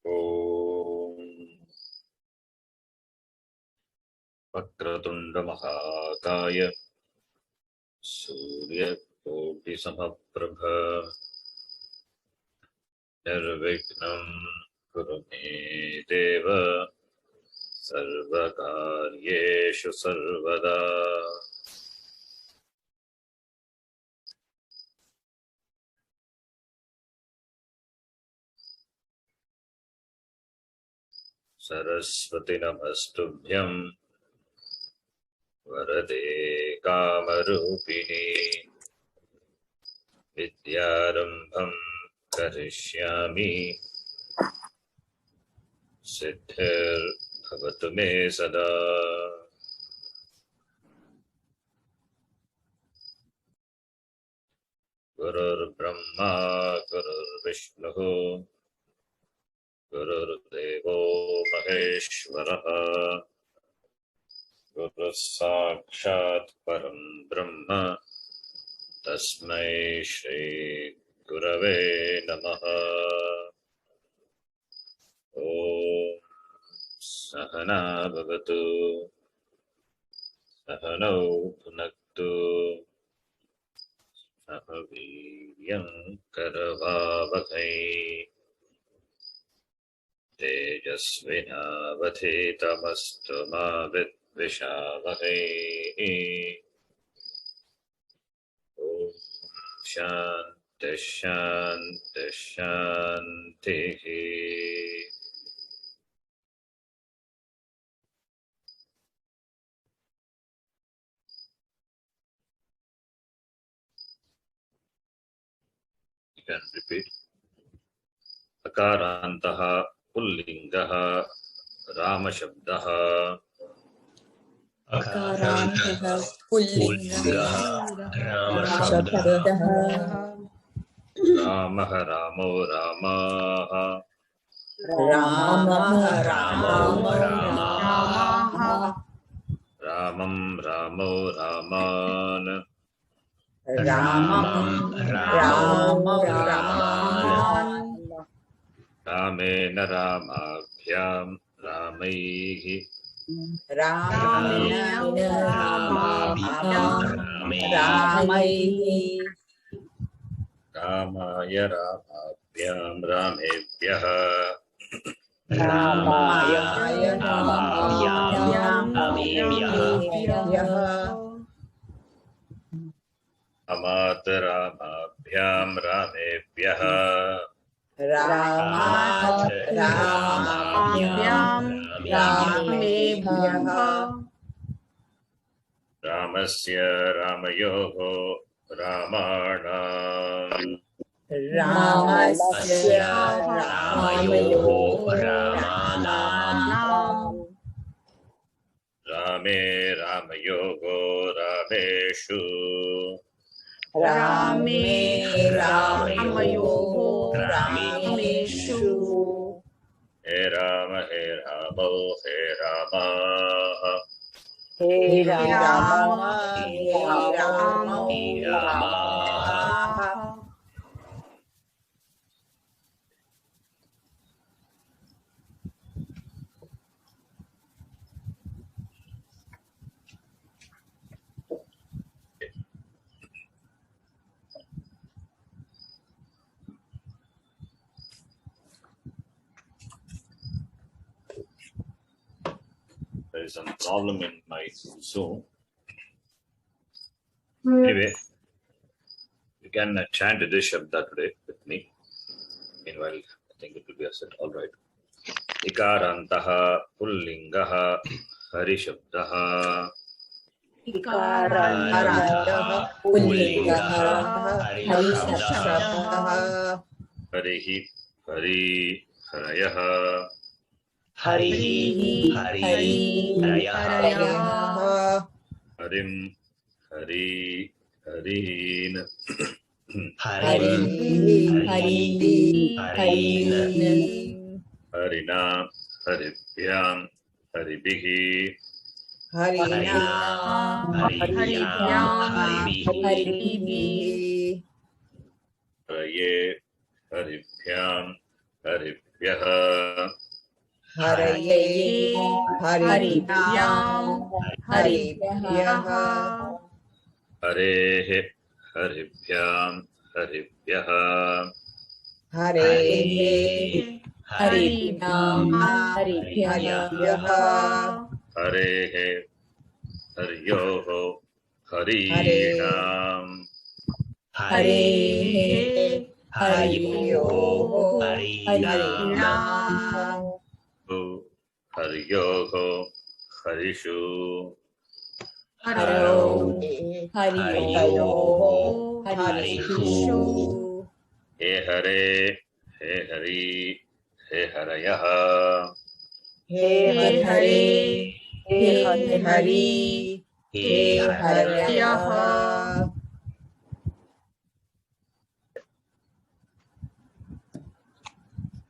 ओम वक्रतुंड महाकाय सूर्यकोटि समप्रभ निर्विघ्नं कुरु मे देव सर्वकार्येषु सर्वदा। सरस्वती नमस्तुभ्यं वरदे कामरूपिणी विद्यारंभं करिष्यामि सिद्धिर्भवतु मे सदा। गुरुर्ब्रह्मा गुरुर्विष्णुः गुरुर्देवो महेश्वरः गुरुः साक्षात् परं ब्रह्म तस्मै श्री गुरवे नमः। ओम सहना भवतु सहनौ भुनक्तु सह वीर्यं करवावहै तेजस्विनावधीतमस्तु मा विद्विषावहै। ओम शांति शांति शांतिः। You can repeat. अकारान्तः पुल्लिङ्गः रामशब्दः अकारान्तः पुल्लिङ्गः रामशब्दः रामः रामो रामाः रामः रामो रामाः रामं रामो रामान् रामं रामो रामान् रामेण रामाभ्यां रामैः रामेण रामाभ्यां रामैः रामाय रामाभ्यां रामेभ्यः रामाय रामाभ्यां रामेभ्यः अमातरामाभ्यां रामेभ्यः रामाय रामाभ्यां रामेभ्यः रामस्य रामयोः रामाणाम् रामस्य रामयोः रामाणाम् रामे रामयोगो रामेषु रामे रामयोः रामेषु हे रामो हे रामाः हे राम हे रामाः There is some problem in my Zoom. Anyway, you can chant this Shabda today with me. Meanwhile, I think it will be set. All right. Ikarantaha pullingaha harishabdaha. इकारन्तः पुल्लिङ्गः हरिशब्दः हरिहि Hari हरयः हरिः हरिः हरिं हरि हरीन् हरिः हरीन् हरिणा हरिभ्यां हरिभिः हरिभ्यां हरिभिः हरये हरिभ्यां हरिभ्यः हरिभ्यः हरये हरिभ्यां हरिभ्यः हरेः हरिभ्यां हरिभ्यः हरेः हरिभ्यां हरिभ्यः हरेः हर्योः हरीणाम् हरेः हरियोः हरिणाम् हर्योः हरिषु हरौ हरियोः हरिषु हे हरे हे हरि हे हरयः हे हरे हे हरि हे हरयः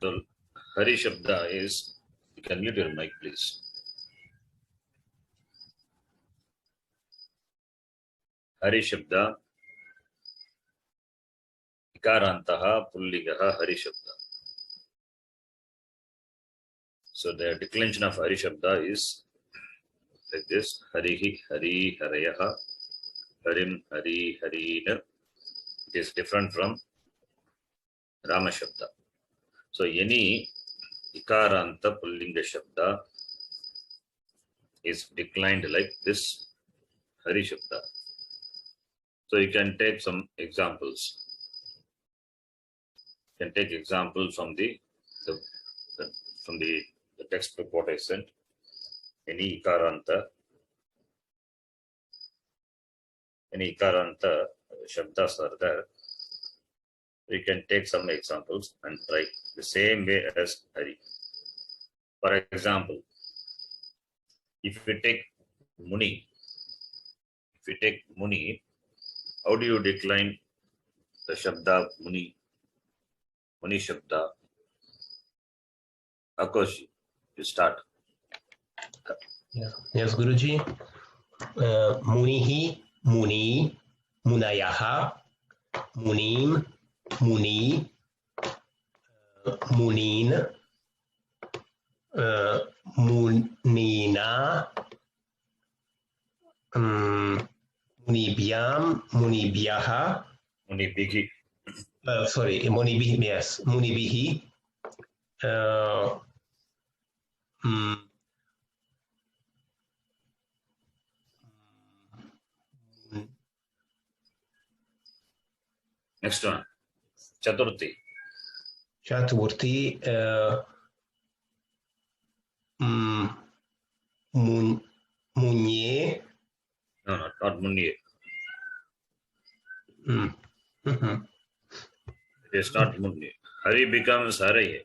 So Hari Shabda is, you can mute your mic please. Hari Shabda Ikarantaha Pullingaha Hari Shabda. So the declension of Hari Shabda is like this: Harihi, Hari, Harayaha, Harim, Hari, Harina. It is different from Rama Shabda. So any Ikaranta Pullinga Shabda is declined like this Hari Shabda. So you can take some examples. You can take example from the textbook what I sent. Any Ikaranta Shabdas are there. We can take some examples and try the same way as Hari. For example, if we take Muni, how do you decline the Shabda Muni? Muni Shabda. Akash, you start. Yes, Guruji. Munihi, Muni, Munayaha, Munim, Muni, Munin, Munina, Munibhyam, Munibhyaha. Munibhihi. Sorry, Munibihi, yes, Munibihi. Next one. Chaturthi. Chaturthi, Munye. No, not Munye. It is not Munye. Hari becomes Haraye.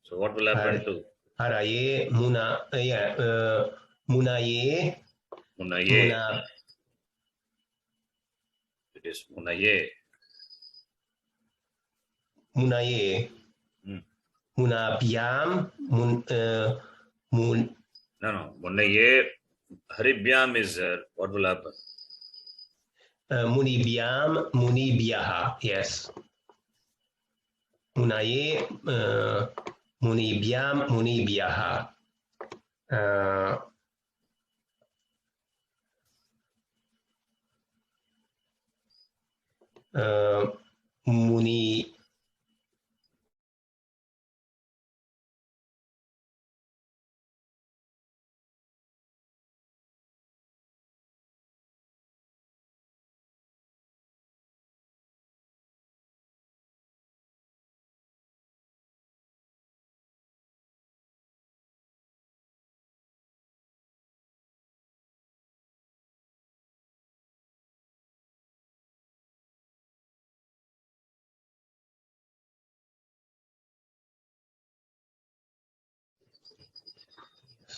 So what will happen to Haraye, Munaye. Munaye? It is Munaye. Munaye. Munabhyam, No. Munaye. Haribhyam is what will happen? Munibhyam, Munibhyaha. Yes. Munaye, Munibhyam, Munibhyaha. Muni.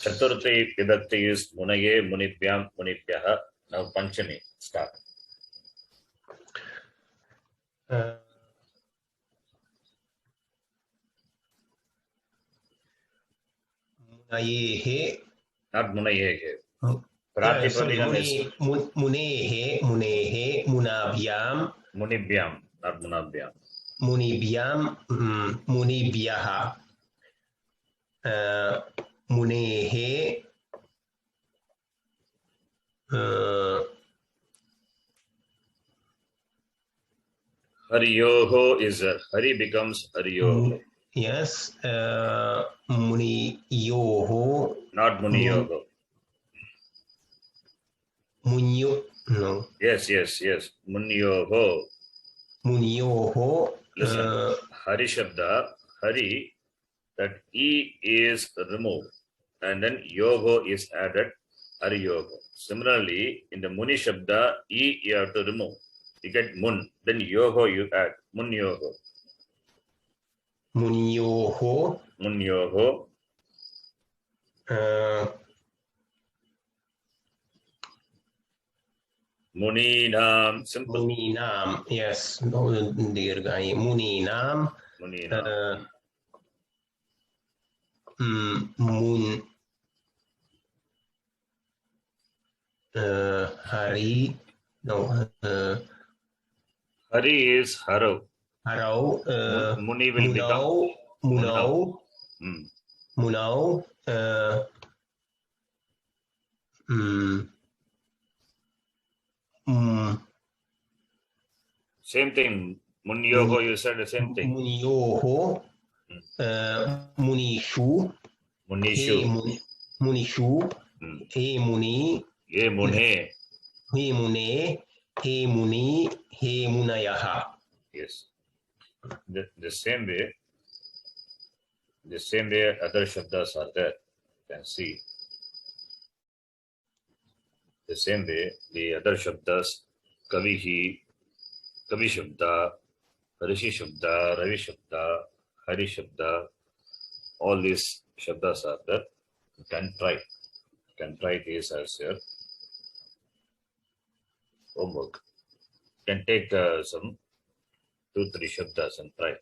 Chaturthi Vibhakti is Munaye, Munibhyam, Munibhyaha. Now Panchami, start. Munayehe. Not Munayehe. Sorry, Munehe, Munabhyam. Munibhyam, not Munabhyam. Munibhyam, Munibhyaha. Munehe. Hariyoho is Hari becomes Hariyoho, Yes. Muniyoho. not Muniyoho. Munyo. No. Yes. Munyoho. Munyoho. Listen, Hari Shabda, Hari, that E is removed and then Yogo is added, Hari Yogo. Similarly, in the Muni Shabda, E you have to remove. You get Mun, then Yogo you add, Mun Yogo. Munyoho. Mun Yogo. Muninam, simple. Muninam, yes. Dirgai. Muninam. Muninam. Mun. Hari. No. Hari is Haro. Haro. Muni will become Munau. Munau. Same thing. Munyoho, you said the same thing. Munyoho. Munishu. Munishu. Munishu. He muni. Ye mune. He mune. He muni. He munayaha. Yes. The same way other shabdas are there. You can see. The same way the other shabdas, Kavihi, Kavi Shabda, Rishi Shabda, Ravi Shabda, Hari Shabda, all these shabdas are there. You can try. You can try these as your homework. You can take some 2-3 shabdas and try.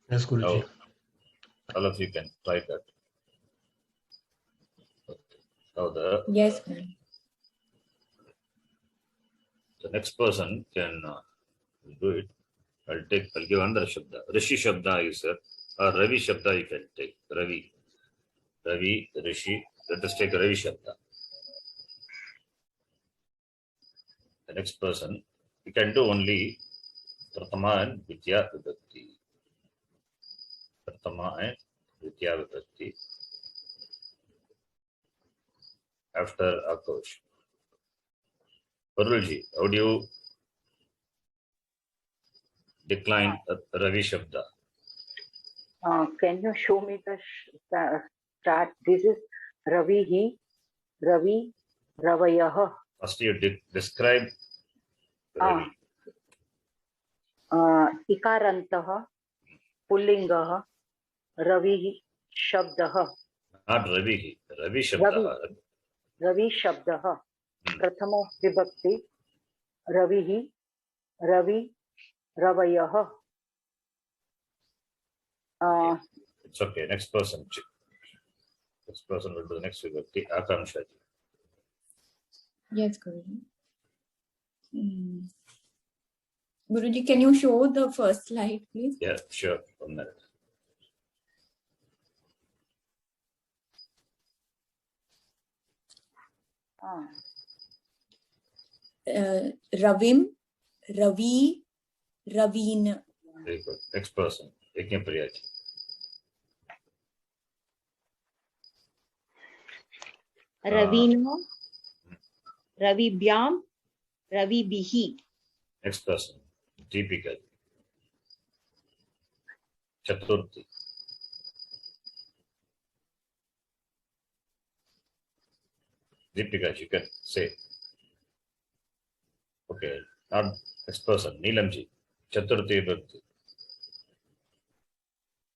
Yes, Guruji. All of you can try that. Now Yes. the next person can do it. I'll give another shabda. Rishi shabda is Ravi shabda you can take. Ravi, Rishi. Let us take Ravi shabda. The next person, we can do only Pratama and Vidya Vibhakti. Pratama and Vidya Vibhakti. After Akosh. Parulji, how do you decline Ravi Shabda? Can you show me the start? This is Ravihi, Ravi, Ravayah. First you describe Ravi. Ikarantah, Pullingah, Ravihi, Shabdah. Not Ravi, Ravi Shabda. Ravi Shabdah. Prathamo Vibhakti, Ravihi, Ravi, Ravayah. It's okay. Next person. Next person will do the next Vibhakti. Akanksha. Yes, Guruji. Guruji, can you show the first slide, please? Yeah, sure. 1 minute. Ravim, Ravi, Raveen. Very good. Next person. Yajnapriyaji. Ravino, Ravibhyam, Ravibihi. Next person. Deepika. Chaturthi. Deepika, you can say. Okay. Not next person. Neelamji. Chaturthi Vibhakti.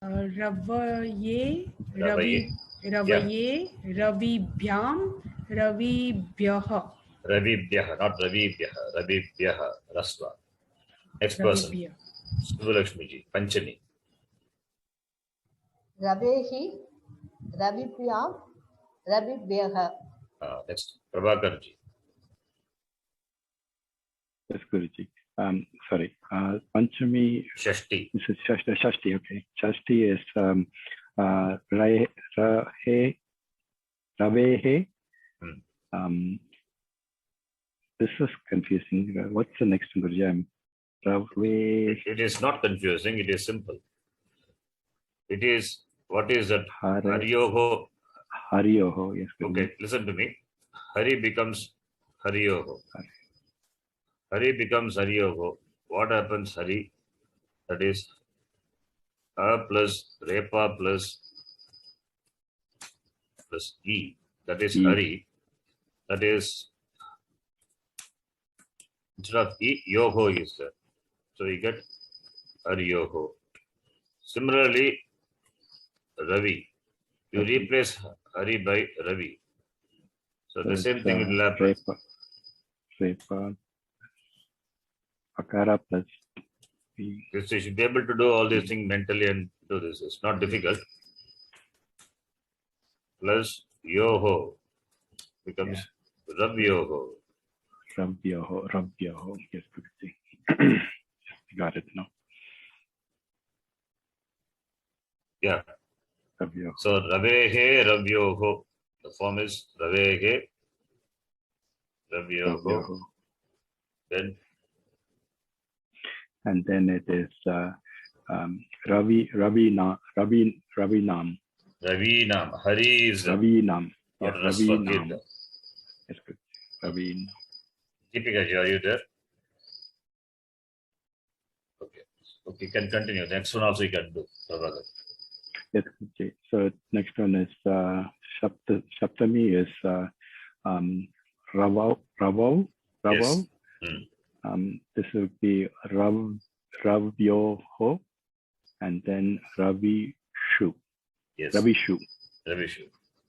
Ravaye, Ravaye. Ravaye, Ravibhyam, Ravibhyah. Ravibhyaha, not Ravibhyaha. Ravibhyaha. Rasva. Next person. Subbalakshmiji. Panchami. Ravehi, Ravibhyam, Ravibhyaha. Next. Prabhakarji. Yes, Guruji. Sorry. Panchami. Shashti. This is Shashti. Okay. Shashti is Ravehe. Hmm. This is confusing. What's the next one, Guruji? It is not confusing. It is simple. It is, what is that? Hariyoho. Hariyoho, yes. Okay, listen to me. Hari becomes Hariyoho. Hari becomes Hariyoho. What happens, Hari? That is A plus Repa plus E. That is Hari. That is, instead of E, Yoho is there. So you get Hariyoho. Similarly, Ravi. You replace Hari by Ravi. So the same thing will happen. Repa. Akara plus E. Yes, you should be able to do all these things mentally and do this. It's not difficult. Plus Yoho becomes Rabyoho. Rabyoho. Yes, Guruji. Got it now. Yeah. Rabyoho. So Ravehe Rabyoho. The form is Ravehe Rabyoho. Then and then it is Ravinam. Ravinam. Hari is Ravinam. Ravinam. Yes, good. Ravinam. Deepika, are you there? Okay. Okay, you can continue. Next one also you can do. Yes, okay. So next one is Saptami is Ravav. Yes. This will be Ravyoho and then Ravishu. Yes. Ravishu.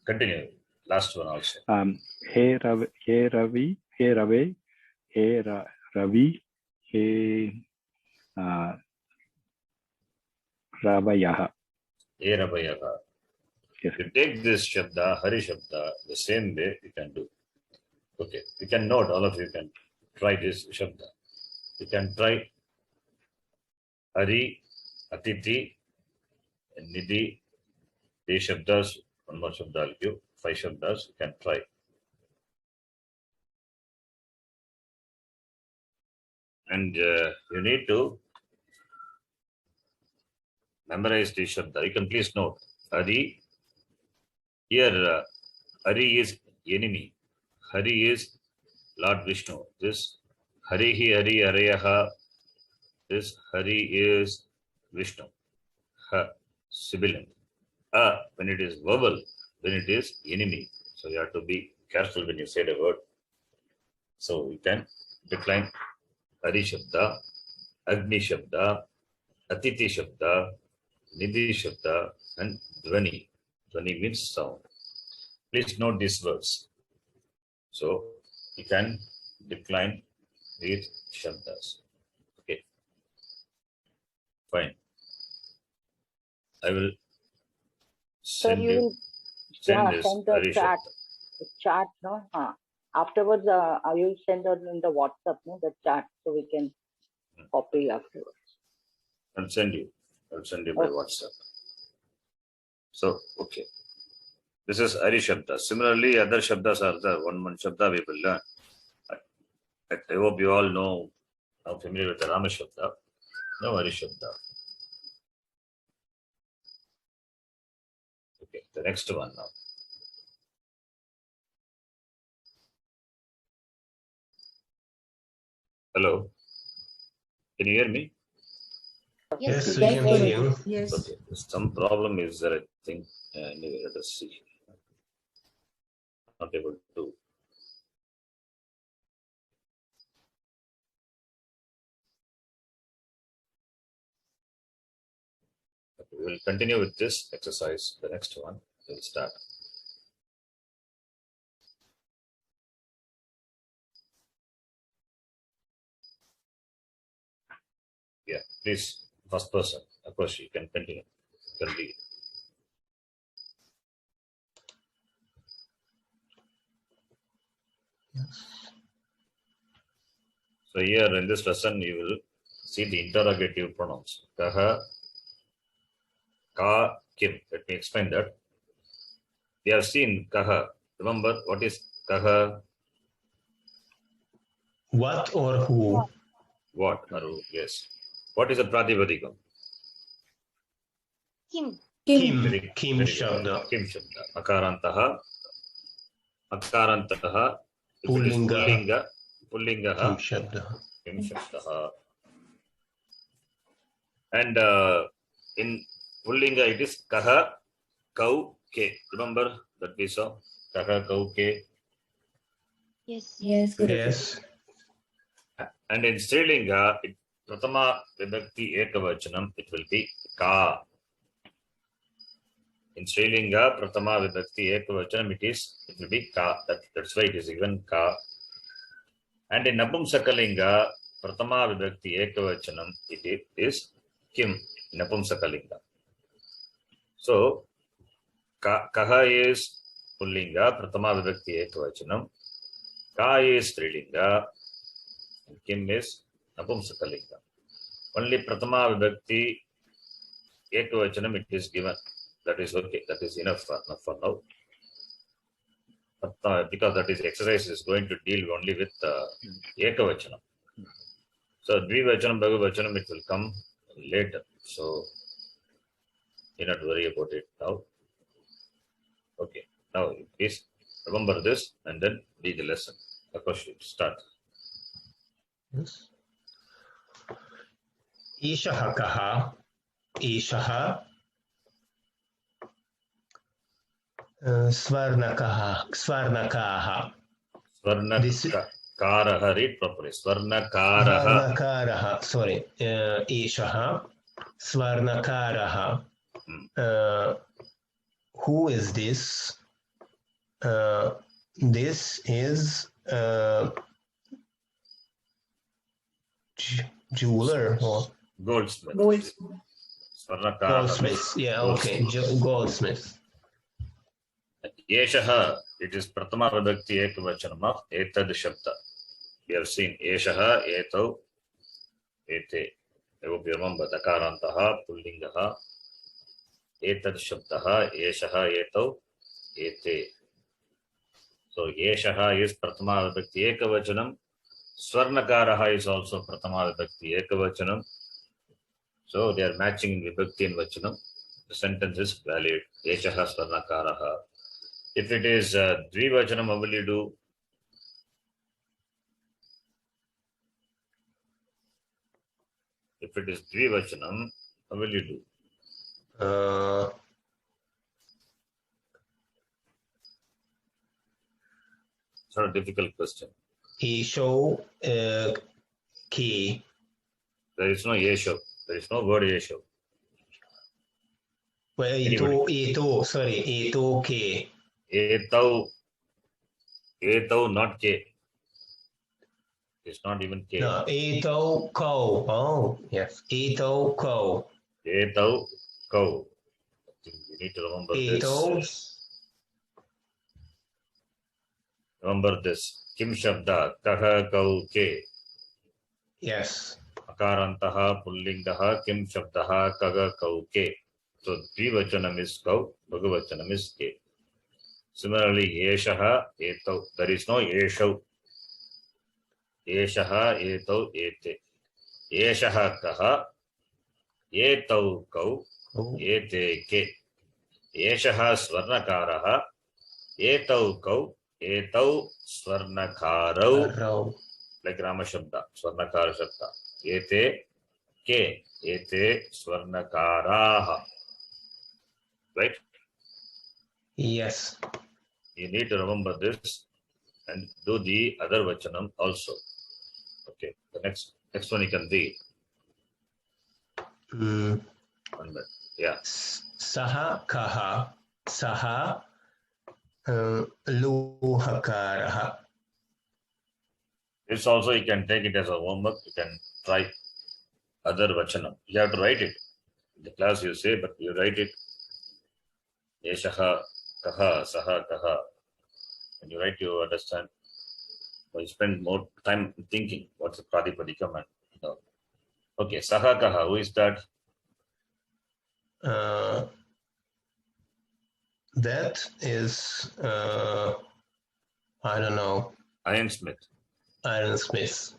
Continue. Last one also. He Ravi, He Ravi, He Ravi, He Ravayaha. He Ravayaha. Yes. You take this Shabda, Hari Shabda, the same way you can do. Okay. You can note, all of you can try this Shabda. You can try Hari, Atiti, Nidhi, these Shabdas, one more Shabda I'll give, 5 Shabdas, you can try. And you need to memorize the Shabda. You can please note, Hari, here Hari is enemy. Hari is Lord Vishnu. This Harihi Hari Arayaha. This Hari is Vishnu. Ha, sibilant. When it is verbal, when it is enemy. So you have to be careful when you say the word. So you can decline Hari Shabda, Agni Shabda, Atiti Shabda, Nidhi Shabda, and Dvani. Dvani means sound. Please note these words. So you can decline these Shabdas. Okay. Fine. I will send you send this the chat, no? Afterwards, I will send it in the WhatsApp, no, the chat, so we can copy afterwards. I'll send you by WhatsApp. So, okay. This is Hari Shabda. Similarly, other Shabdas are there. One Shabda we will learn. I hope you all know, are familiar with the Rama Shabda. No Hari Shabda. Okay, the next one now. Hello, can you hear me? Yes, we can hear you. Yes. Okay, some problem is there, I think. Anyway, let us see. Not able to. Okay, we will continue with this exercise. The next one will start. Yeah, please, first person. Of course, you can continue. You can read. So here in this lesson, you will see the interrogative pronouns. Kaha, ka, Kim. Let me explain that. We have seen kaha. Remember what is kaha? What or who? What or who? Yes. What is the pratipadikam? Kim. Kim. Very- Kim very good. Shabda. Kim Shabda. Akarantaha. Akarantaha. If it is Pullinga. Pullingaha. Kim Shabda. Kim Shabdaha. And in Pullinga it is kaha, kau, ke. Remember that we saw? Kaha, kau, ke. Yes. Yes, Guruji. Yes. And in Strilinga, Pratama Vibhakti Ekavachanam, it will be ka. In Strilinga, Pratama Vibhakti Ekavachanam, it will be ka. That's why it is even ka. And in Napumsakalinga, Pratama Vibhakti Ekavachanam, it is kim, Napumsakalinga. So, kaha is Pullinga, Pratama Vibhakti Ekavachanam. Ka is Strilinga, and kim is Napumsakalinga. Only Pratama Vibhakti Ekavachanam it is given. That is okay. That is enough for now. But, because that is exercise is going to deal only with Ekavachanam. So Dvivachanam, Bhagavachanam it will come later. So you not worry about it now. Okay. Now please remember this and then read the lesson. Akash, start. Yes. Ishaha kaha. Ishaha. Swarnakaha. Swarnakaha. This- Swarnakaraha, read properly. Swarnakaraha. Swarnakaraha. Sorry. Ishaha. Swarnakaraha. Who is this? This is jeweler or Goldsmith. Goldsmith. Swarnakaraha. goldsmith. Yeah, okay. Goldsmith. Yeshaha, it is Pratama Vibhakti Ekavachanam of Etad Shabda. We have seen Yeshaha, Etau, Ete. I hope you remember. Dakarantaha, Pullingaha, Etad Shabdaha, Yeshaha, Etau, Ete. So Yeshaha is Pratama Vibhakti Ekavachanam. Swarnakaraha is also Pratama Vibhakti Ekavachanam. So they are matching in Vibhakti and Vachanam. The sentence is valid. Yeshaha Swarnakaraha. If it is Dvivachanam, how will you do? If it is Dvivachanam, how will you do? It's not a difficult question. Isho ki. There is no Yesho. There is no word Yesho. Well, sorry, ito ke. Etau, not K. It's not even K. No, ito ko. Oh, yes. Ito ko. Etau, kau. I think you need to remember Ito. this. Remember this. Kim Shabda, kaha, kau, ke. Yes. Akarantaha, Pullingaha, Kim Shabdaha, kaga, kau, ke. So Dvivachanam is kau, Bhagavachanam is ke. Similarly, Yeshaha, Etau. There is no Yeshau. Yeshaha, Etau, Ete. Yeshaha kaha, Etau kau, Ete ke. Yeshaha Swarnakaraha, Etau kau, Etau Swarnakarau. Rao. Like Rama Shabda, Swarnakara Shabda. Ete ke, Ete Swarnakaraha. Right? Yes. You need to remember this and do the other Vachanam also. Okay, the next one you can read. 1 minute. Yeah. Saha kaha. Saha luhakaraha. This also you can take it as a homework. You can try other Vachanam. You have to write it. In the class you say, but you write it. Yeshaha kaha, saha kaha. When you write, you understand. But you spend more time thinking what's the Pratipadikam and you know. Okay, saha kaha. Who is that? That is, I don't know, Ironsmith. ironsmith.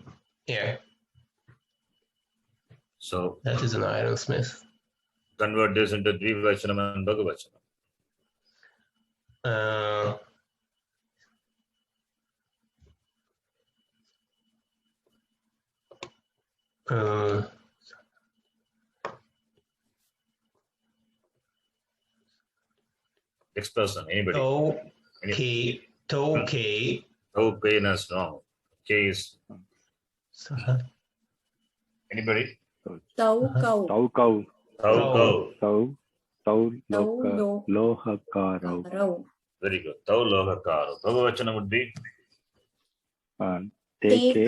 Yeah, So that is an ironsmith. convert this into Dvivachanam and Bhagavachanam. Next person, anybody? Okay. Okay. Okay, that's wrong. K is anybody? Tau kau. Tau kau. Tau. Tau Tau lohakaro. Rau. Very good. Tau lohakaro. Bhagavachanam would be Teke.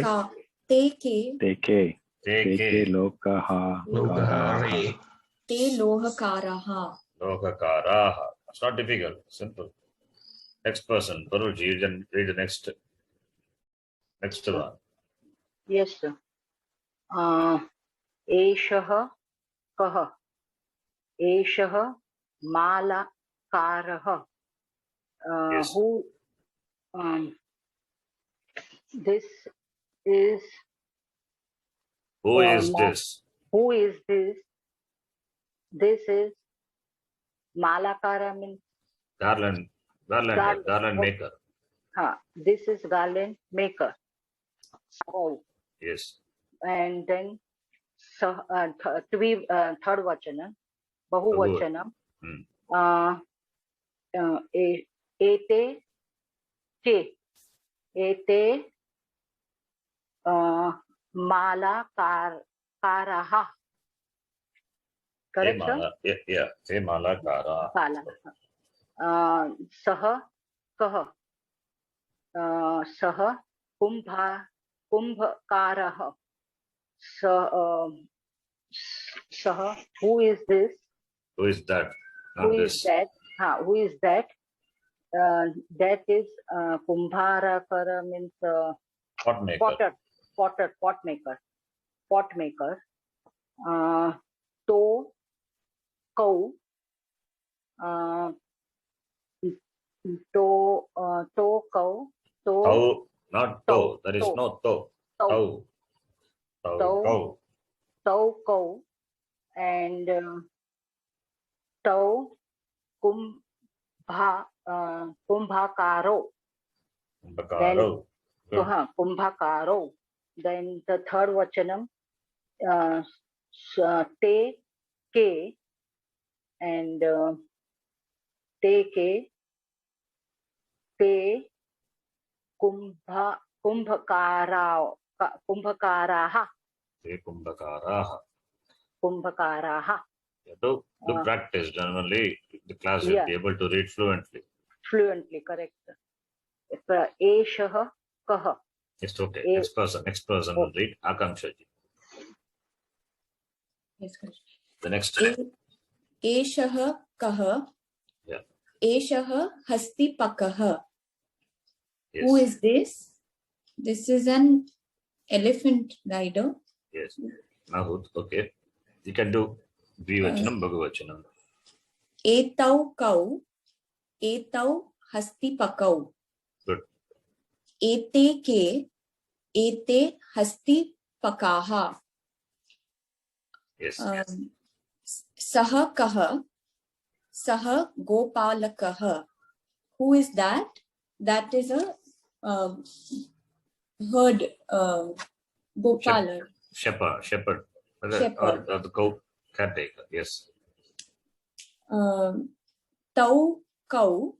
Teke. Teke lokaha. Lokahare. Te lohakaraha. Lokakaraha. It's not difficult. Simple. Next person. Parulji, you can read the next one. Yes, sir. एषः कः एषः मालाकारः Yes. who this is Who is this? who is this? This is malakara means Garland maker. this is garland maker. Oh, Yes. and then third vachanam, bahuvachanam. Ete malakaraha. Correct, sir? Yeah. Te malakara. सः कः सः कुम्भकारः सः who is this? Who is that? Who is that? Who is that? That is kumbharakara means Pot maker. pot maker. To kau Tau, not toe. There is no toe. Tau. Tau kau and tau kumbhakaro. Kumbhakaro. Then the third vachanam te ke and te ke te kumbhakaraha. Te kumbhakaraha. You have to do practice. Generally, the class will be able to read fluently. Correct. Eshah kaha. It's okay. Next person will read. Akamshaji. Yes, correct. The next. Eshah kaha. Yeah. Eshah hastipakaha. Yes. Who is this? This is an elephant rider. Yes. Mahut. Okay. You can do Dvivachanam, Bhagavachanam. Etau kau. Etau hastipakau. Good. Ete ke. Ete hastipakaha. Yes. Saha kaha. Saha gopalakaha. Who is that? That is a herd gopalar. Shepherd. Or the cow caretaker. Yes. Tau kau.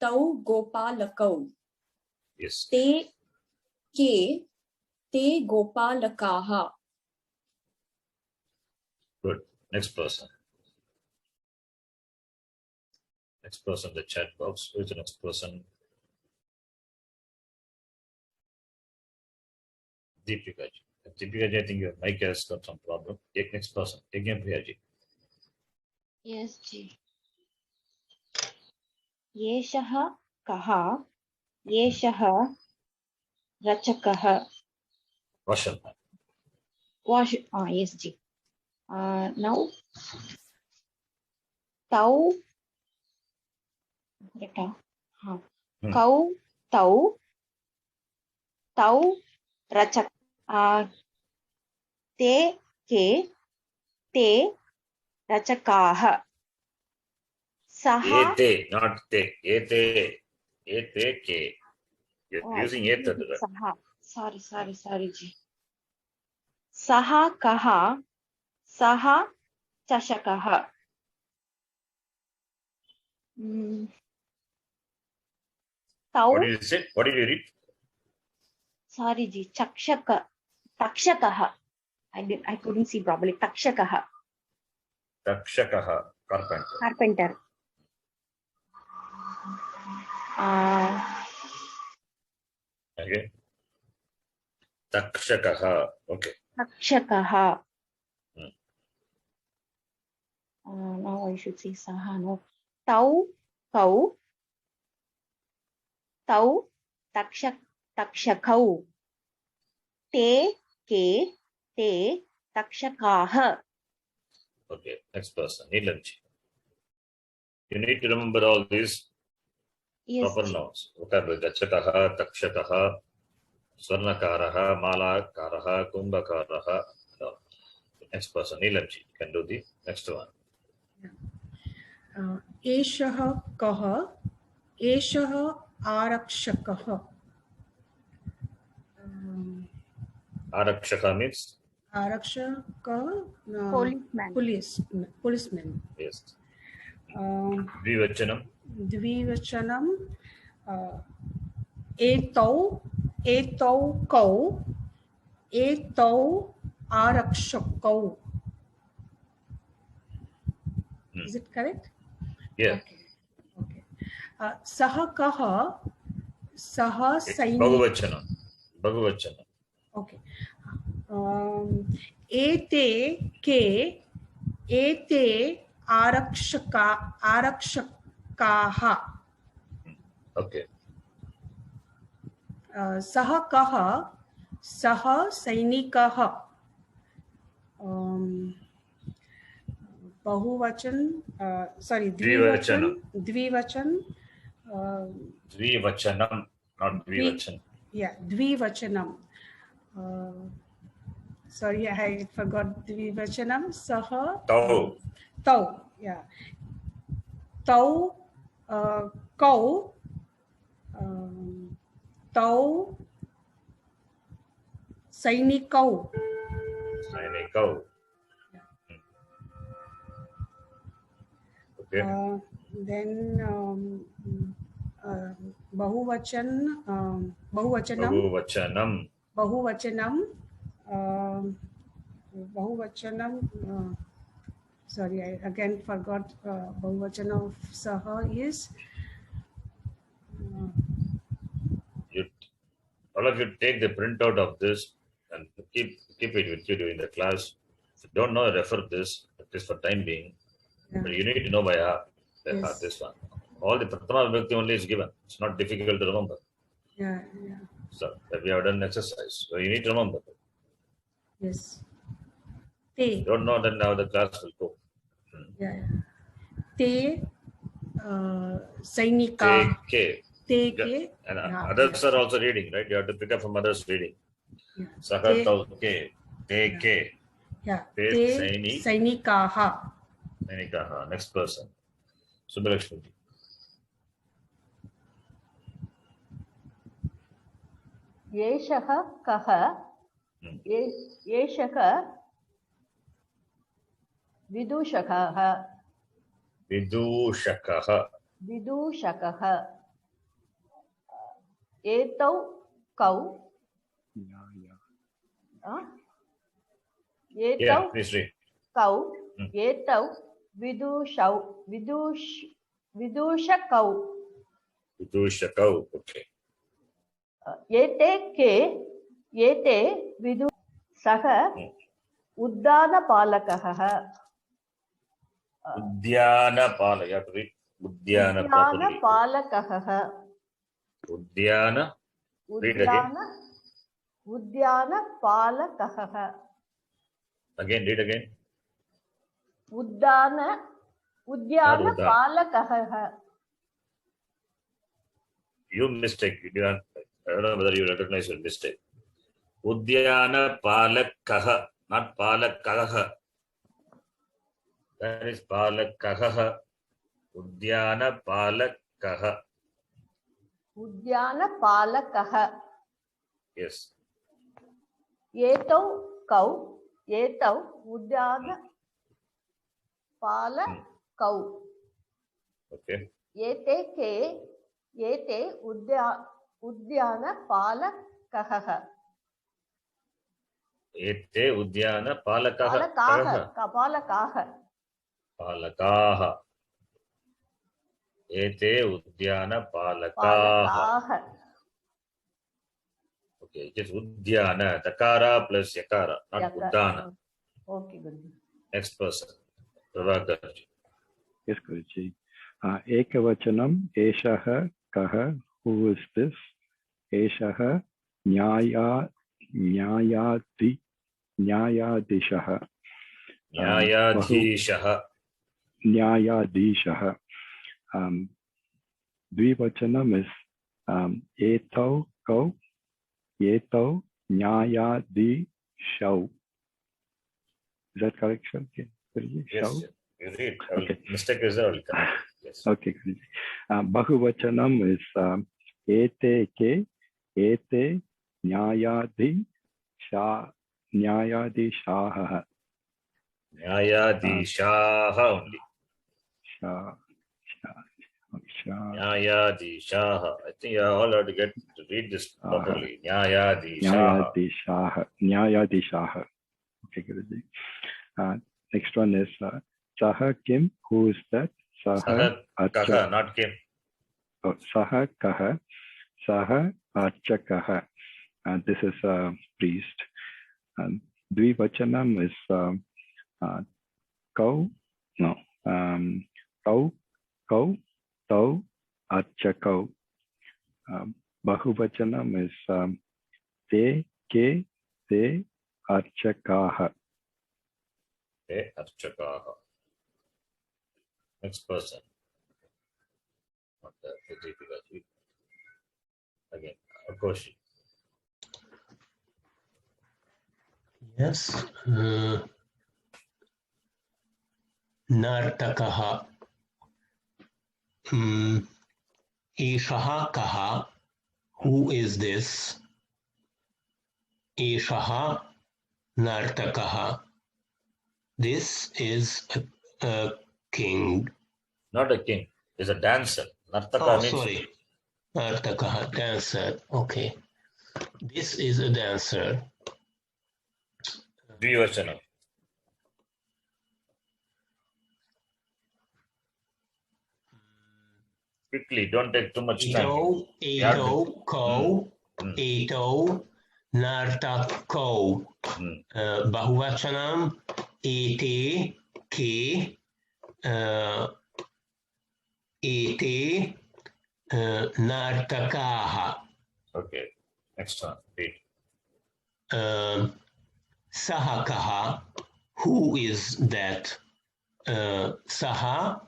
Tau gopalakau. Yes. Te ke. Te gopalakaha. Good. Next person. Next person, the chat box. Who is the next person? Deepika ji. Deepika ji, I think your mic has got some problem. Take next person. Again, Priya ji. Yes, ji. Yeshah kaha. Yeshah rachakah. Russian. Yes, ji. Now, tau हाँ Hmm. कौ तौ तौ रचक ते के ते रचकाः सः Ete, not te. Ete ke. You're using ete. सः sorry जी सः कः सः चषकः तौ What did you say? What did you read? sorry ji तक्षकः I couldn't see properly तक्षकः Takshakaha, carpenter. carpenter Okay. Takshakaha. Okay. तक्षकः Hmm. now I should say सः no तौ कौ तौ तक्षकौ ते के ते तक्षकाः Okay. Next person. Neelamji. You need to remember all these yes proper nouns. Vocabulary. Gachakaha, takshakaha, swarnakaraha, malakaraha, kumbhakaraha. No. Next person. Neelamji. You can do the next one. एषः कः एषः आरक्षकः Arakshaka means? आरक्षकः policeman policeman Yes. Dvivachanam. द्विवचनम् एतौ एतौ कौ एतौ आरक्षकौ Is it correct? Yeah. Okay. सः कः सः सैनिकः Bhagavachanam. Bhagavachanam. Okay. एते के एते आरक्षकाः Okay. सः कः सः सैनिकः बहुवचन sorry द्विवचन Dvivachanam, not dvivachan. yeah द्विवचनम sorry I forgot द्विवचनम सः Tau. तौ yeah तौ कौ तौ सैनिकौ Sainikau. Okay. then बहुवचनम Bhagavachanam. बहुवचनम sorry I again forgot बहुवचन of saha is All of you take the printout of this and keep it with you during the class. If you don't know, refer this, at least for time being. yeah. But you need to know by heart. Yes. This one. All the Pratama Vibhakti only is given. It's not difficult to remember. yeah So that we have done exercise. So you need to remember. yes te You don't know, then now the class will go. yeah te sainika Take. te ke And yeah, others are also reading, right? You have to pick up from others reading. yeah. Sahatau ke. Take. Yeah. Te Te saini- sainikaha. Sainikaha. Next person. Subbalakshmi. एषः कः एषः विदूषकः विदूषकः एतौ कौ एतौ Yeah, please read. कौ Hmm. एतौ विदूषकौ Vidushakau. Okay. एते के एते विदु सः उद्यानपालकः Udyanapala. You have to read Udyana properly. उद्यानपालकः Udyana. Read again. उद्यानपालकः Again, read again. उद्यानपालकः you mistake. I don't know whether you recognize your mistake. Udyana Palakaha, not Palakaha. That is Palakaha. Udyana Palakaha. Udyana Palakaha. Yes. Etau kau. Etau Udyana Palakau. Okay. Ete ke. Ete Udyana Palakaha. Ete Udyana Palakaha. Palakaha. Palakaha. Ete Udyana Palakaha. Okay, just Udyana, Takara plus Yakara, not Uddana. Okay, Guruji. Next person. Prabhakar. Yes, Guruji. Ekavachanam, Eshaha, Kaha, who is this? Eshaha, Nyayadishaha. Nyayadhishaha. Nyayadishaha. Dvivachanam is Etau Kau, Etau Nyayadishau. Is that correct, sir? Okay. Yes, you read. Okay. Mistake is there. Yes. Okay. Bahuvachanam is Ete Ke, Ete Nyayadishaha. Nyayadishaha. Nyayadhishaha only. Nyayadhishaha. I think you all have to get to read this properly. Nyayadhishaha. Nyayadishaha. Okay, Guruji. Next one is Saha Kim. Who is that? Saha Kaha, not Kim. Oh, Saha Kaha. Saha Archakaha. This is a priest. Dvivachanam is Kau. No. Kau. Tau. Archakau. Bahuvachanam is Te. Ke. Te. Archakaha. Te Archakaha. Next person. Again, Akoshi. Yes. Nartakaha. Eshaha Kaha. Who is this? Eshaha Nartakaha. This is a king. Not a king. He's a dancer. Nartaka Oh, means. sorry. Nartakaha, dancer. Okay. This is a dancer. Dvivachanam. Quickly, don't take too much time. Eto, ko, eto, nartako. Bahuvachanam, ete, ke, ete, nartakaha. Okay, next one, read. Sahakaha, who is that? Saha,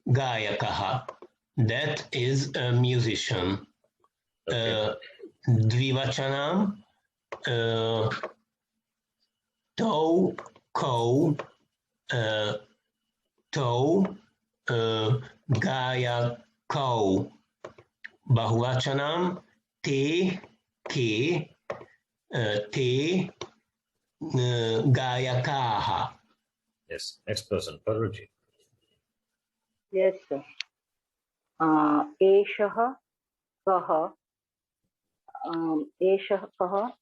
Gayakaha, that is a musician. Okay. Dvivachanam, Tau, Ko, Tau, Gayakau. Bahuvachanam, Te, Ke, Te, Gayakaha. Yes, next person, Paruji. Yes, sir. Eshaha Kaha. Eshaha Kaha.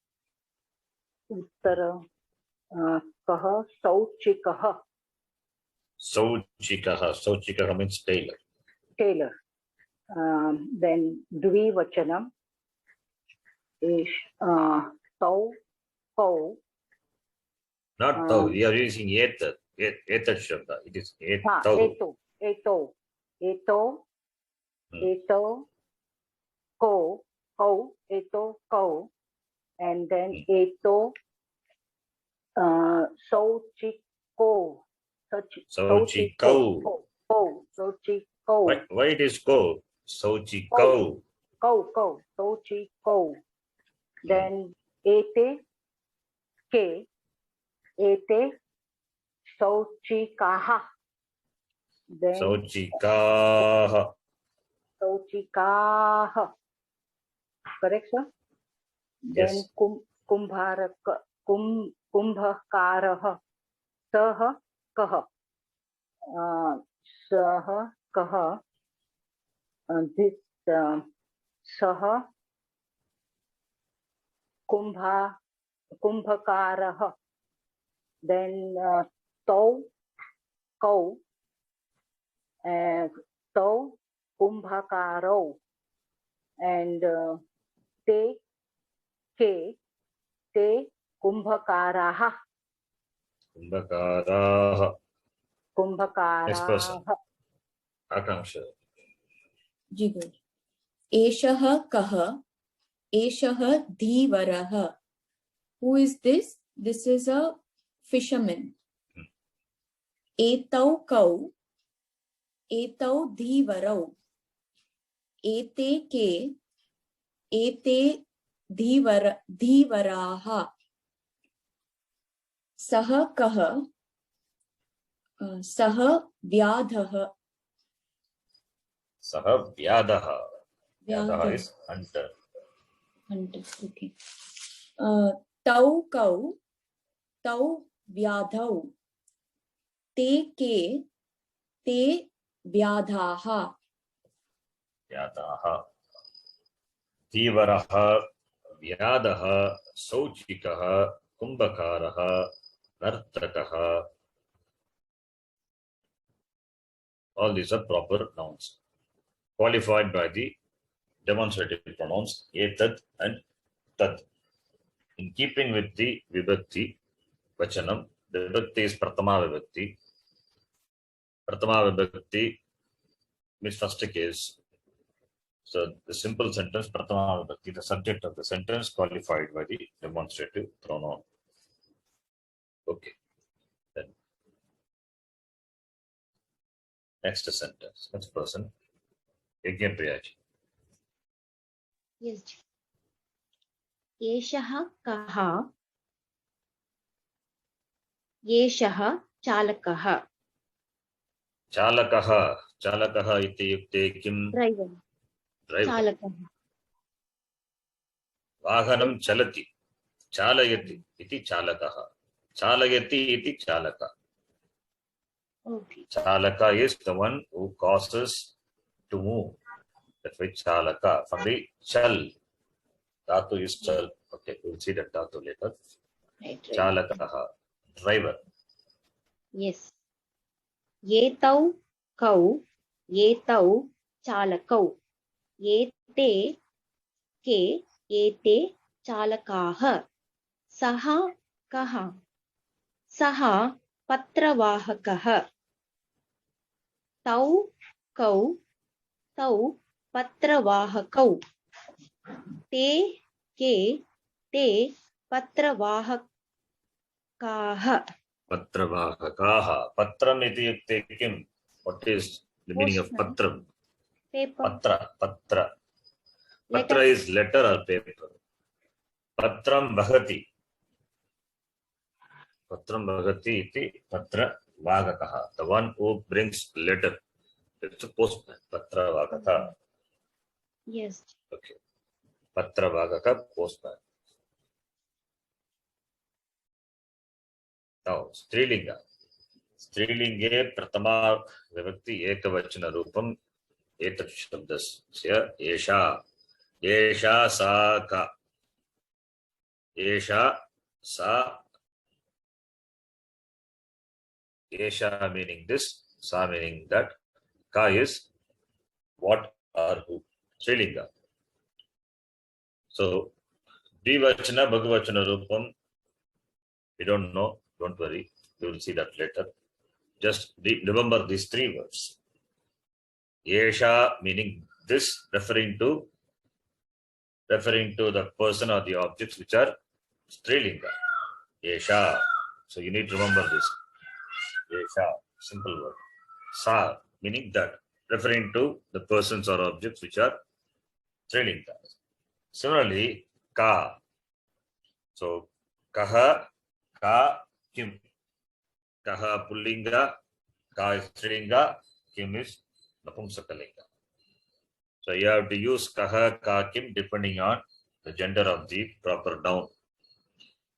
Uttara Kaha. Sauchikaha. Sauchikaha means tailor. Tailor. Then Dvivachanam. Tau, Kau. Not Tau. We are using Etat. Etat Shabda. It is Etau. Eto, Ko, Eto, and then Eto, Sauchiko. Why it is Ko? Sauchi kau. Kau. Sauchi kau. Then ete ke. Ete sauchikaha. Then Sauchikaha. sauchikaha. Correct, sir? Then Yes. kumbhakaraha. Saha kaha. Saha kaha. This saha kumbhakaraha. Then tau kau. Tau kumbhakaro. And te ke. Te kumbhakaraha. Kumbhakaraha. Next person. Kumbhakaraha. Akanksha. Ji good एषः कः एषः धीवरः who is this is a fisherman एतौ कौ एतौ धीवरौ एते के एते धीवराः सः कः सः व्याधः Saha vyadaha. Vyadaha is hunter. Okay. तौ कौ तौ व्याधौ ते के ते व्याधाः Vyadaha. Tivaraha. Vyadaha. Sauchikaha. Kumbhakaraha. Nartakaha. All these are proper nouns. Qualified by the demonstrative pronouns etad and tad. In keeping with the vibhakti vachanam, the vibhakti is pratama vibhakti. Pratama vibhakti means first case. So the simple sentence pratama vibhakti, the subject of the sentence qualified by the demonstrative pronoun. Okay. Then next sentence, next person. Yajnapriyaji. Yes. एषः कः एषः चालकः चालकः इत्युक्ते किं? Driver चालकः वाहनं चलति चालयति इति चालकः चालयति इति चालकः Okay. Chalaka is the one who causes to move. That's why chalaka. From the chal. Dhatu is chal. Okay, we'll see that dhatu later. Right. Chalakaha. Driver. Yes. एतौ कौ एतौ चालकौ एते के एते चालकाः सः कः सः पत्रवाहकः तौ कौ तौ पत्रवाहकौ ते के ते पत्रवाहकाः Patravahakaha. Patram ityukte kim? What is the meaning of patram? Paper. Patra. Patra is letter or paper. Patram bhagati. Patram bhagati iti patra vagakaha. The one who brings letter. It's a postman. Patra vagaka. Yes. Okay. Patra vagaka, postman. Now, Strilinga. Strilinge pratama vibhakti ekavachana rupam etat shabdasya esha. Esha sa ka. Esha sa. Esha meaning this, sa meaning that, ka is what or who. Strilinga. So, dvivachana, bhagavachana rupam, we don't know, don't worry, we will see that later. Just remember these three words. Esha meaning this, referring to the person or the objects which are Strilinga. Esha. So you need to remember this. Esha, simple word. Sa, meaning that. referring to the persons or objects which are Strilinga. Similarly, ka. So, kaha, ka, kim. Kaha pullinga, ka is Strilinga, kim is Napumsakalinga. So you have to use kaha, ka, kim depending on the gender of the proper noun.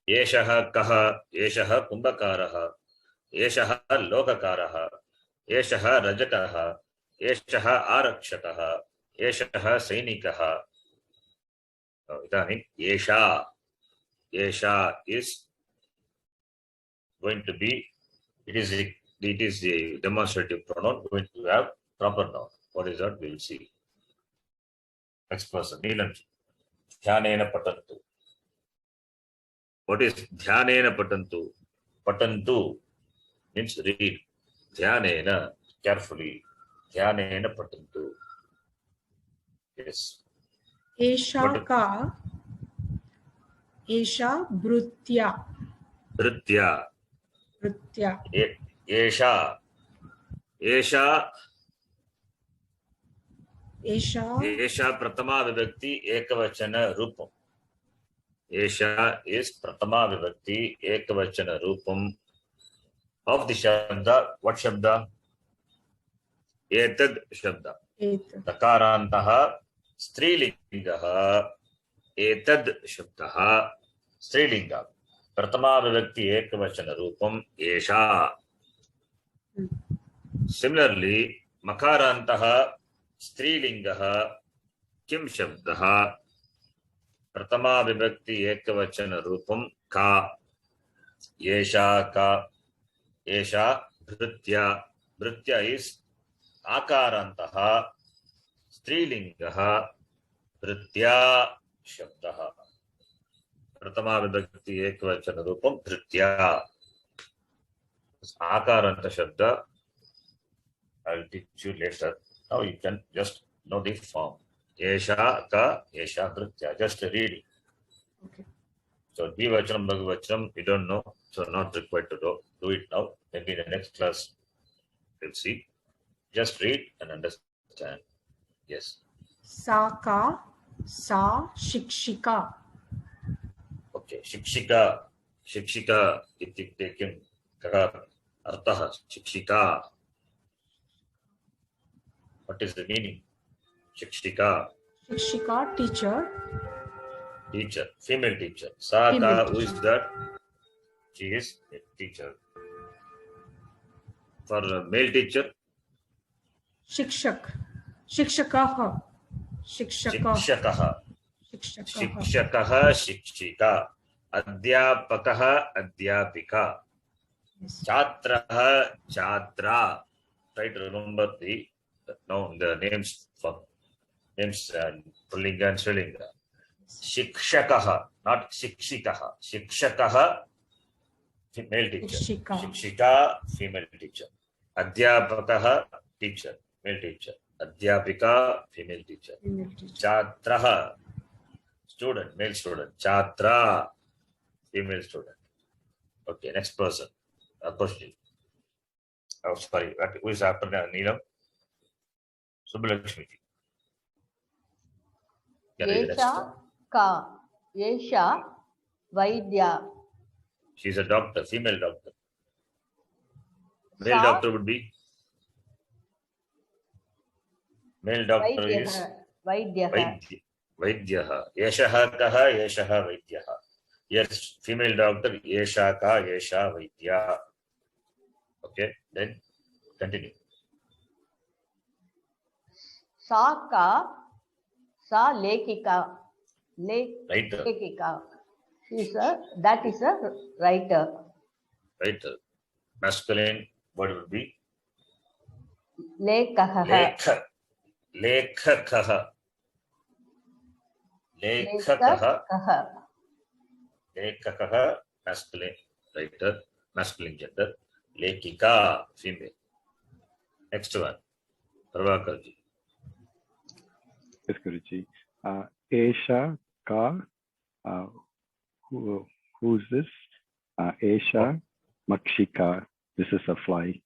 Eshaha kaha, eshaha kumbhakaraha, eshaha lokakaraha, eshaha rajakaha, eshaha arakshakaha, eshaha sainikaha. Esha. Esha is going to be, it is the demonstrative pronoun going to have proper noun. What is that? We will see. Next person, Neelanji. Dhyanena patantu. What is dhyanena patantu? Patantu means read. Dhyanena, carefully. Dhyanena patantu. Yes. Esha ka. Esha brutya. Britya. Brutya. Esha. Esha. Esha. Esha pratama vibhakti ekavachana rupam. Esha is pratama vibhakti ekavachana rupam of the shabda. What shabda? Etad shabda. Etad. Takarantaha strilingaha etad shabdaha strilinga. Pratama vibhakti ekavachana rupam esha. Similarly, makarantaha strilingaha kim shabdaha pratama vibhakti ekavachana rupam ka. Esha ka. Esha bhritya. Bhritya is akarantaha strilingaha bhritya shabdaha. Pratama vibhakti ekavachana rupam bhritya. Akaranta shabda I will teach you later. Now you can just know the form. Esha ka, esha bhritya. Just reading. Okay. So Dvivachanam, Bhagavachanam, you don't know. So not required to do it now. Maybe in the next class we'll see. Just read and understand. Yes. Sa ka. Sa shikshika. Okay. Shikshika. Shikshika. Ityukte kim. Kaha artaha. Shikshika. What is the meaning? Shikshika. Shikshika, teacher. Teacher. Female teacher. Sa Female ka, who is teacher. that? She is a teacher. For a male teacher, Shikshak. Shikshakaha. Shikshakaha. Shikshakaha. Shikshakaha. Shikshakaha, Shikshika. Adhyapakaha, Adhyapika. Yes. Chatraha, Chatra. Try to remember the names for names Pullinga and Strilinga. Shikshakaha, not Shikshikaha. Shikshakaha, male teacher. Shikshika. Shikshika, female teacher. Adhyapakaha, teacher, male teacher. Adhyapika, female teacher. Female teacher. Chatraha, student, male student. Chatra, female student. Okay, next person. Question. Oh, sorry. Who is after Neelam? Subbalakshmi. Esha ka. Esha vaidya. She is a doctor, female doctor. Male Sa doctor would be? Male doctor is Vaidyaha. Vaidyaha. Eshaha kaha, eshaha Vaidyaha. Yes, female doctor, Esha ka, esha Vaidya. Okay, then continue. Sa ka. Sa lekika. Writer, Lekika. That is a writer. writer. Masculine, what would be? Lekaha. Lekha. Lekhakaha. Lekhakaha. Lekaha. Lekakaha, masculine, writer, masculine gender. Lekika, female. Next one. Prabhakarji. Yes, Guruji. Esha ka. Who's this? Esha makshika. This is a fly.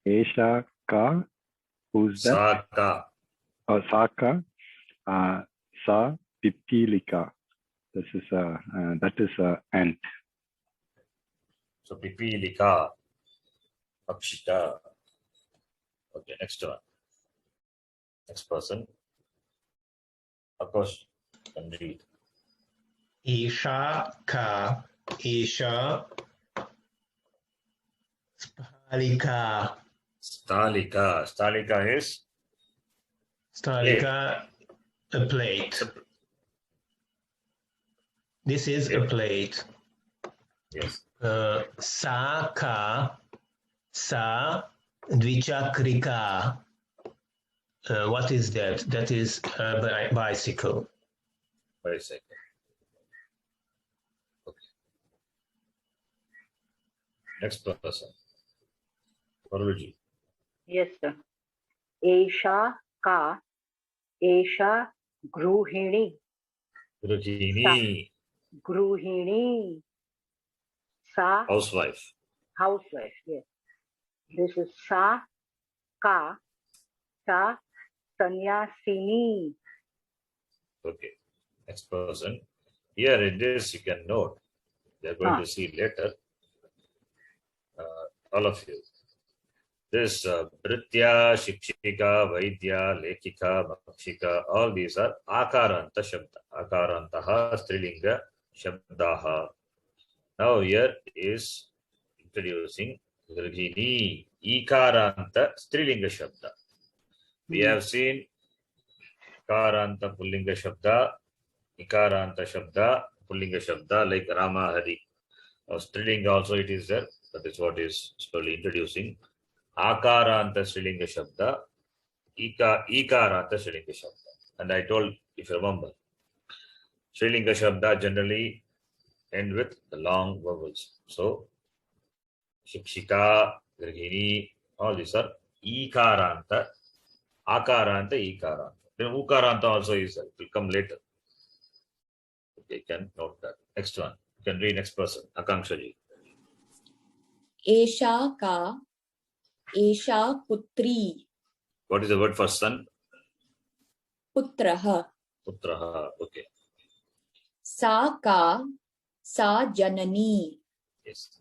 Esha ka Who's that? Saka. Saka. Sa Pipilika. This is that is ant. So Pipilika. Akshita. Okay, next one. Next person. Of course, can read. Isha ka. Isha. Spalika. Stalika. Stalika is Stalika, a plate. This is a plate. yes. Saka, sa, dvichakrika. What is that? That is a bicycle. Bicycle. Okay. Next person. Guruji. Yes, sir. Esha ka. Esha gruhini. Gurujini. Gruhini. Sa Housewife. housewife. Yes. This is sa ka. Sa sanyasini. Okay. Next person. Here in this you can note. We are going to see later. All of you. This Britya, Shikshika, Vaidya, Lekika, Makshika, all these are Akaranta Shabda. Akarantaha, Strilinga, Shabdaha. Now here is introducing Virgini, Ikaranta, Strilinga Shabda. We have seen Karanta, Pullinga Shabda, Ikaranta Shabda, Pullinga Shabda, like Rama, Hari. Now Strilinga also it is there. That is what is slowly introducing. Akaranta Strilinga Shabda, Ikaranta Strilinga Shabda. And I told, if you remember, Strilinga Shabda generally end with the long vowels. So, Shikshika, Grihini, all these are Ikaranta, Akaranta, Ikaranta. Then Ukaranta also is there. It will come later. Okay, you can note that. Next one. You can read next person. Akankshaji. Esha ka. Esha putri. What is the word for son? Putraha. Putraha. Okay. Sa ka. Sa janani. Yes.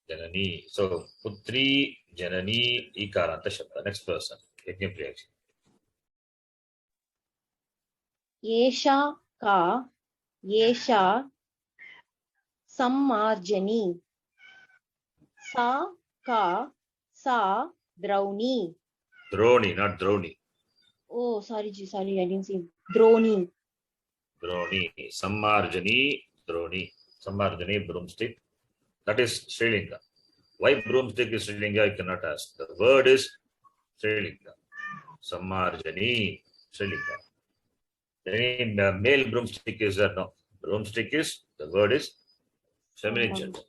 Janani. So, Putri, Janani, Ikaranta Shabda. Next person. Yajnapriya. Yesha ka. Yesha sammarjani. Sa ka. Sa drauni. Droni, not Droni. Oh, sorry, I didn't see. Droni. Droni. Sammarjani, Droni. Sammarjani, broomstick. That is Srilinga. Why broomstick is Srilinga, you cannot ask. The word is Srilinga. Sammarjani, Srilinga. Then male broomstick is there? No. Broomstick is, the word is feminine gender.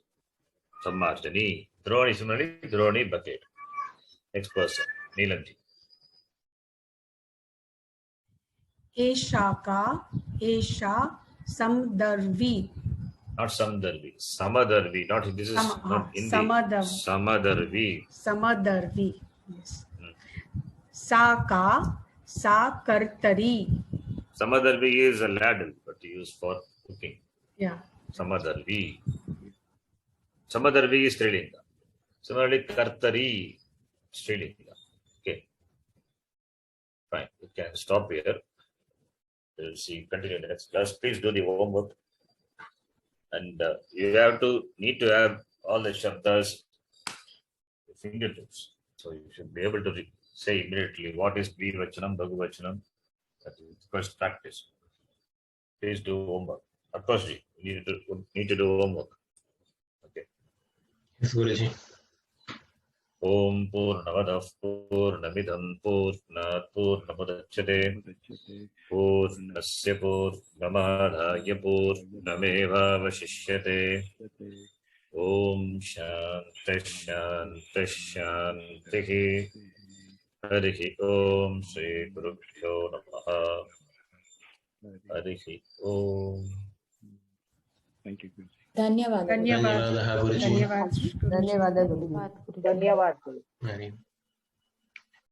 Sammarjani. Droni, similarly, Droni, bucket. Next person. Neelamji. Esha ka. Esha samdarvi. Not Samdarvi. Samadarvi. Not this is not Hindi. Samadarvi. Samadarvi. Yes. Sa ka. Sa kartari. Samadarvi is a ladle, but used for cooking. Yeah. Samadarvi. Samadarvi is Strilinga. Similarly, Kartari, Strilinga. Okay. Fine. We can stop here. We'll see. Continue in the next class. Please do the homework. And you need to have all the shabdas fingertips. So you should be able to say immediately what is Dvivachanam, Bhagavachanam. That is first practice. Please do homework. Of course, you need to do homework. Okay. Yes, Guruji. Om Purnamadav Purnamidham Purnat Purnamudachyate Purnasya Purnamadhaya Purnameva Vashishyate Om Shanti Shanti Shanti Harihi Om Sri Gurubhyo Namaha Harihi Om. Thank you, Guruji. Dhanyavad. Dhanyavad. Dhanyavadah, Guruji. Dhanyavad. ಧನ್ಯವಾದ ಗುರುಜಿ. Dhanyavad. Very